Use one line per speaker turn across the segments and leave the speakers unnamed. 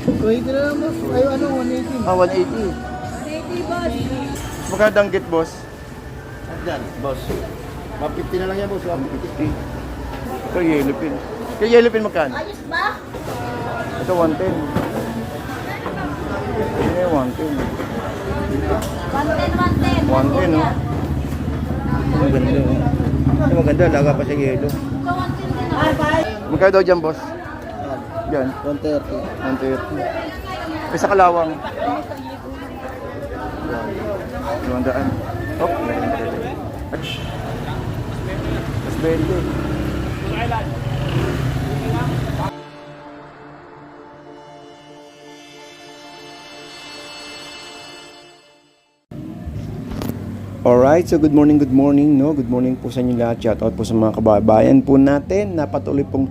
20 na lang boss. Ay ano, 180.
Ah, 180.
180, boss.
Magkano danggit, boss?
Yan, boss. 150 na lang yan boss. 150.
Ito, yellow pin. Kaya yellow pin magkano?
Ayos ba?
Ito, 110. Eh, 110.
110, 110.
110, no? Ang ganda, oh. Ito maganda, laga pa sa yellow.
Ito, 110 din ako.
Magkano daw dyan, boss? Yan,
130.
130. Isa kalawang. 200. Oh, mas 20. Alright, so good morning, no? Good morning po sa inyo lahat. Shoutout po sa mga kababayan po natin na patuloy pong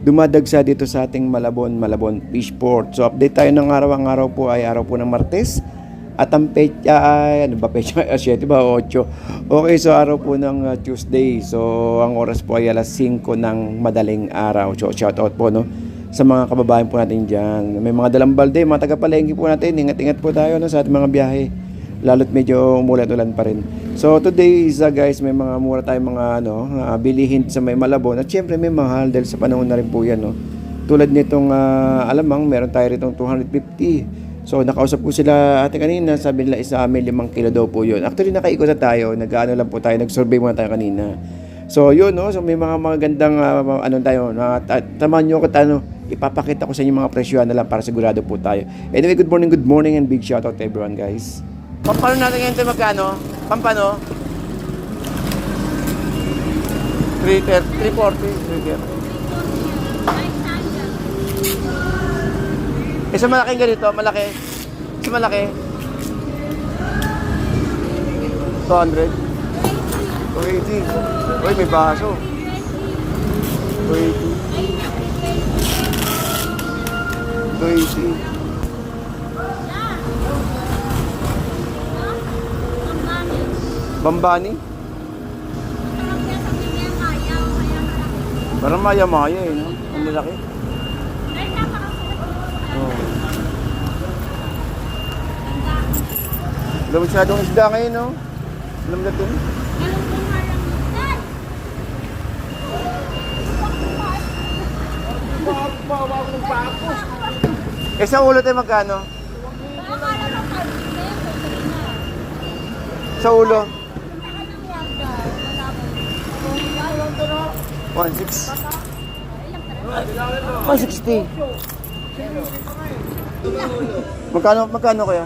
dumadagsa dito sa ating Malabon Fishport. So update tayo ng araw. Ang araw po ay araw po ng Martes. At ang petsa ay, ano ba petsa? 7 ba? 8. Okay, so araw po ng Tuesday. So ang oras po ay alas 5 ng madaling araw. So shoutout po, no? Sa mga kababayan po natin dyan. May mga dalang balde, mga taga-palengke po natin. Ingat-ingat po tayo, no, sa ating mga biyahe. Lalo't medyo umulan-ulan pa rin. So today is guys, may mga mura tayong mga bilihin sa may Malabon. At syempre may mahal dahil sa panahon na rin po yan, no. Tulad nitong alamang, meron tayo ritong 250. So nakausap ko sila ate kanina, sabi nila isa may 5 kilo daw po yun. Actually nakaikot na tayo, nag-ano lang po tayo, nag-survey muna tayo kanina. So yun, no, so may mga magandang tayo, tamahan nyo ko ipapakita ko sa inyo mga presyohan na lang para sigurado po tayo. Anyway, good morning and big shout out to everyone, guys. Pampano natin ngayon ito magkano? Pampano? 340. 330. Isa malaking ganito, malaki. Isa malaki. 200. 280. Uy, may baso. 280. 280. Bambani? Parang maya-maya eh, no? Ang lalaki. Oh. Alam masyadong isda ngayon, no? Alam na ito. Eh, sa ulo tayo magkano? Sa ulo? 160. 160. Magkano kaya?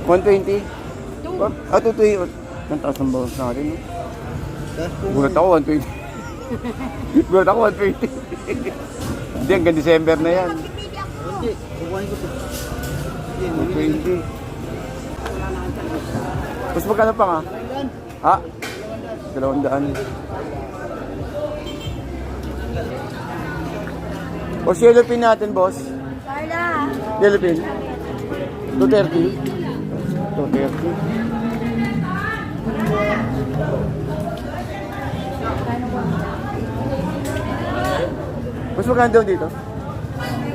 120. Ah, 220. Ang taas ng bawas natin, no? Gulat ako, 120. Gulat ako, 120. Hindi, hanggang December na yan. 120. Mas magkano pa nga? Ha? 200. O yellow pin natin, boss.
Carla.
Yellow pin. 230. 230. Mas magkano daw dito?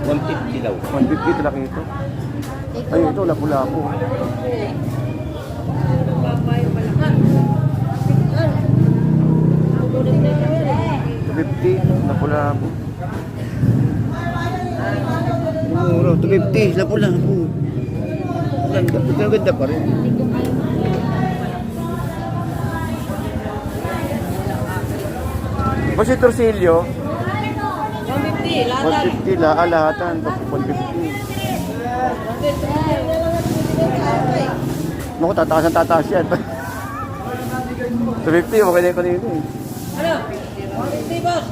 150 daw.
150 ito laki ito. Ay, ito lapu-lapu. 250 lapu-lapu. Mura, 250 lapu-lapu. Ganda pa rin. Boss, yung torsilyo?
150, lahat.
150 lahatan. 150. Naku, tataas yan. 250, okay na yung kanina eh.
Ano? 150, boss.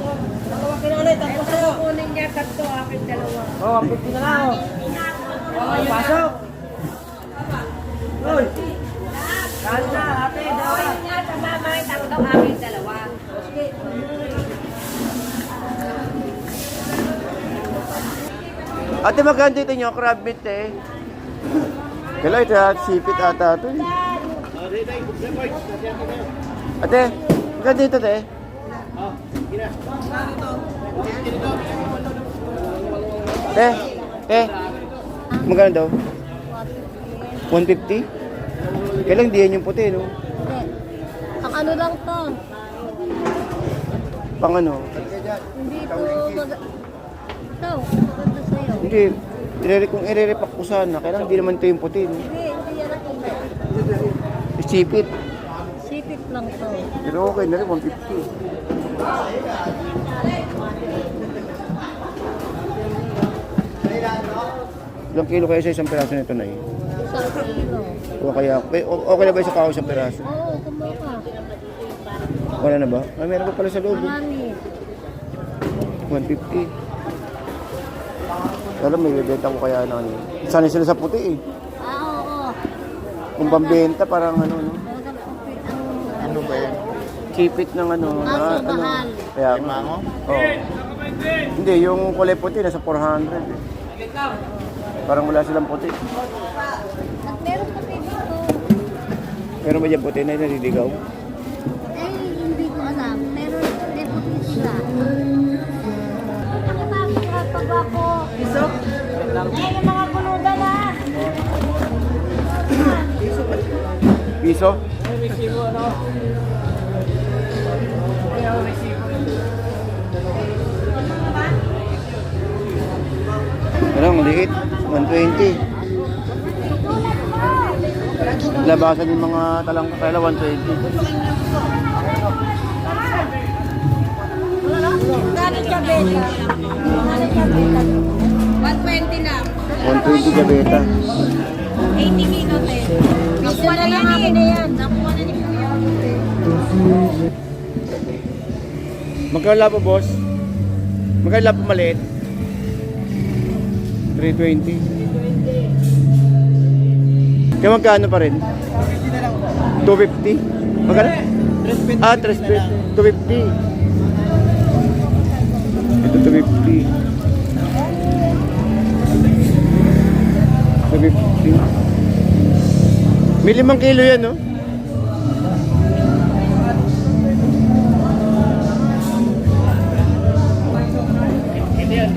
Nakawag ka na ulit. Tapos sa'yo. Kunin niya tatlo, akin dalawa.
Oh, 150 na lang. Oh, pasok. Uy. Kanta, ate, dawa.
Niya sa mama, tatlo, akin dalawa. Sige.
Ate, magkano dito nyo? Crab meat eh. Kailan ito, sipit ata ito eh. Ate, magkano dito te? Te, magkano daw? 150? Kailang diyan yung puti, no?
Ang ano lang to.
Pang ano?
Hindi to ito, maganda sa'yo.
Hindi. Kung i-repack ko sana, kailang di naman ito yung puti, no?
Hindi yan ang iba.
Sipit.
Sipit lang to.
Pero okay na rin, 150. Ilang kilo kaya sa isang piraso nito na eh?
Isang kilo.
O kaya, okay na ba sa kao isang piraso?
Oo, kumuha.
Wala na ba? Ah, meron pa pala sa loob.
Marami.
150. Alam, may bibenta ko kaya na ano. Sanay sila sa puti eh.
Oo.
Kung pambenta, parang ano, no?
Talagang kupit ang
Ano ba yan?
Chipit ng ano.
Kaso mahal.
Kaya,
Limango?
oh. Hindi, yung kulay puti nasa 400 eh. Parang wala silang puti.
At meron pa dito.
Meron ba dyan puti na naliligaw?
Eh, hindi ko alam. Meron may puti sila. Ano ba ang kapag ako? Iso? Ay, yung mga kuludan na.
Piso? Ano, maliit. 120. Labasan yung mga talang kakala, 120.
Gano'n ka, Beta? Gano'n ka, Beta? 120 lang.
120 gabeta.
80 kilo, te. Nakuha na lang namin na yan. Nakuha na ni Kuya.
Magkala po, boss? Magkala po maliit? 320. Kaya magkano pa rin? 250? Magkano? 350. 250. Ito 250. 250. May 5 kilo yan, no?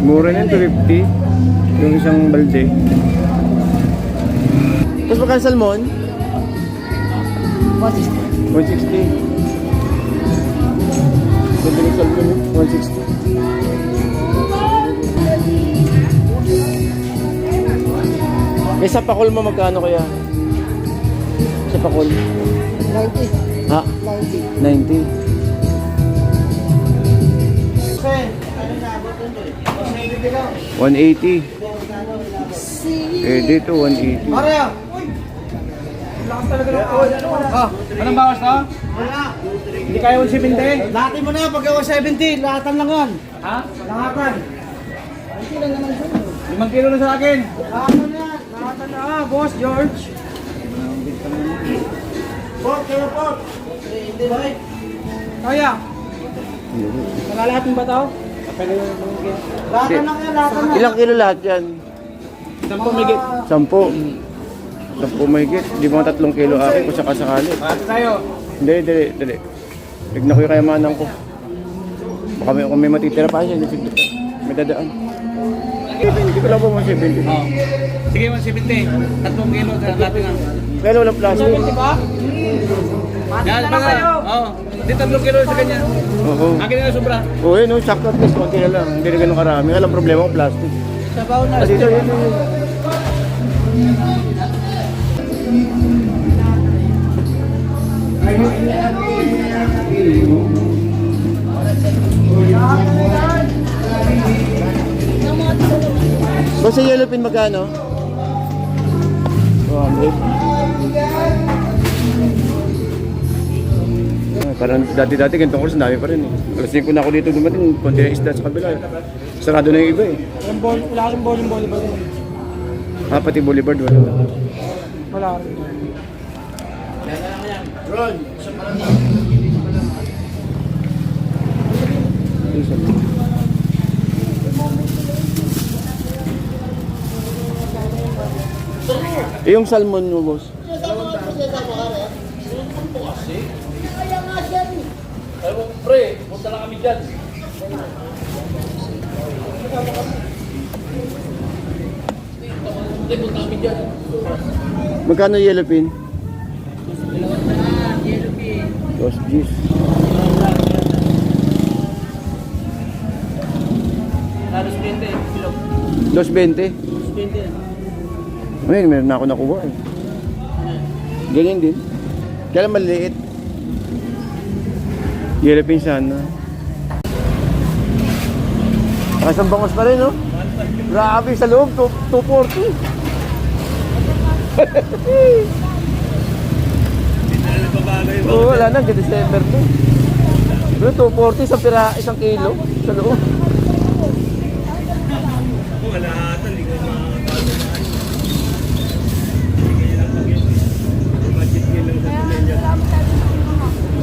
Mura na yan, 250. Yung isang balde. Tapos magkano salmon? 160. 160. Ganda ng salmon, 160. Eh, sa pakol mo magkano kaya? Sa pakol?
90.
Ha? 90. 180. Eh, dito 180.
Anong bawas to? Wala. Hindi kaya 170? Lahatin mo na pag 170, lahatan lang yan. Ha? Lahatan. 5 kilo na sa akin. Lahatan na. Lahatan na. Ah, Boss George. Port, kayo port. Hindi ba? Kaya. Nakalahatin ba to? Lahatan lang yan, lahatan na.
Ilang kilo lahat yan?
10 migit.
10. 10 mahigit. Di ba 3 kilo akin kung sakasakali.
Bakit tayo?
Dali. Tignan ko yung kayamanan ko. Baka may, kung may matitira pa siya, may dadaan. Hindi ko lang po 170.
Oh. Sige, 170. 3 kilo sa natin ang.
Kaya walang plastic.
Yan, baka. Oo. Hindi 3 kilo sa kanya.
Oo.
Akin na sobra.
Oo, yun, no, sakto at least, konti na lang. Hindi na ganun karami. Alam problema ko, plastic.
Sabaw na.
Dito, yun. Basta yellow pin magkano? 200. Parang dati-dati ganitong oras, dami pa rin eh. Alas 5 na ako dito dumating, konti na isda sa kabila. Sarado na yung iba eh.
Wala kasing bowling ba?
Ah, pati Boulevard wala.
Wala rin.
Ron,
Yung salmon mo, boss.
Pre, punta lang kami dyan.
Magkano yellow pin? Dos G's.
Halos 20, kilo.
Dos 20.
20.
Ayun, meron na ako nakuha eh. Ganyan din. Kaya lang maliit. Yellow pin sana. Isang bangos pa rin, no? Grabe, sa loob, 240. Oo, wala na, hanggang December to. Pero 240 isang kilo sa loob.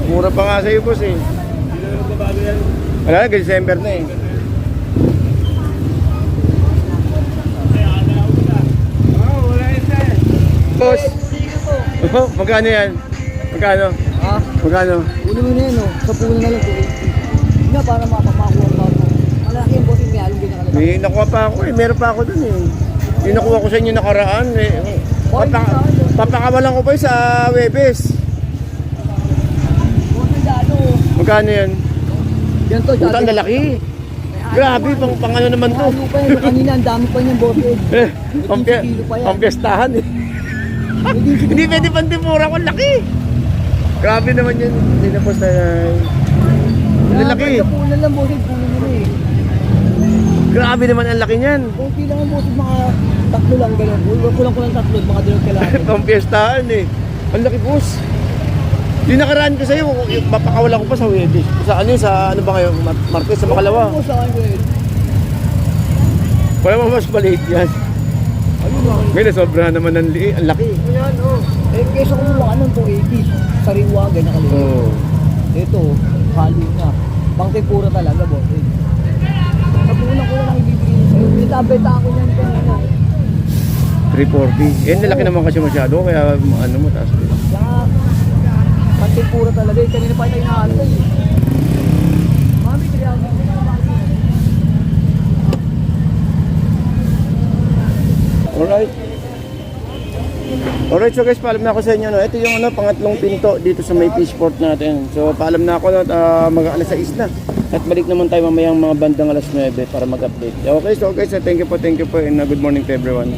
Mura pa nga sa'yo, boss eh. Wala na, hanggang December na eh. Boss, magkano yan? Magkano?
Ha?
Magkano?
Ulo mo na yan, oh. Sa puno na lang po. Hindi na, para makakuha pa ako. Malaki yung bossing may along ginakalala.
May nakuha pa ako eh. Meron pa ako dun eh. Yung nakuha ko sa inyo nakaraan eh. Papakawalan ko pa yun sa Webes.
Bossing dalo.
Magkano yan?
Yan to,
Puta, ang lalaki. Grabe, pang ano naman to.
Ano pa yun, kanina ang dami pa niyang bossing.
Pampiestahan eh. Hindi pwede pantipura ko, laki. Grabe naman yun. Hindi na po sa... Ang laki.
Sa puno lang bossing, puno mo na eh.
Grabe naman ang laki niyan.
Okay lang ang bossing, mga tatlo lang gano'n. Kulang ko lang tatlo, mga dalawang kailangan.
Pampiestahan eh. Ang laki, boss. Yung nakaraan ko sa'yo, papakawalan ko pa sa Webes. Sa ano yun, sa ano ba kayo? Martes sa Makalawa.
Ano mo sa akin, Gwen?
Wala mo mas maliit yan.
Ayun lang.
Ngayon, sobrahan naman ang laki.
Ayan, oh. Eh, kesa kumuha ka ng 280, sariwagan na kalimutan.
Oo.
Ito, halo na. Pang tempura talaga, boss. Sa puno ko lang ibibigay sa'yo. Bita-bita ako yan kanina.
340. Eh, nalaki naman kasi masyado, kaya ano mo, taas din.
Kaya, pang tempura talaga. Eh, kanina pa tayo nahalo eh. Mami, kaya ako.
Alright. Alright, so guys, paalam na ako sa inyo. No? Ito yung pangatlong pinto dito sa may fishport natin. So, paalam na ako, no? Mag-alas 6 na. At balik naman tayo mamayang mga bandang alas 9 para mag-update. Okay, so guys, thank you po, and good morning to everyone.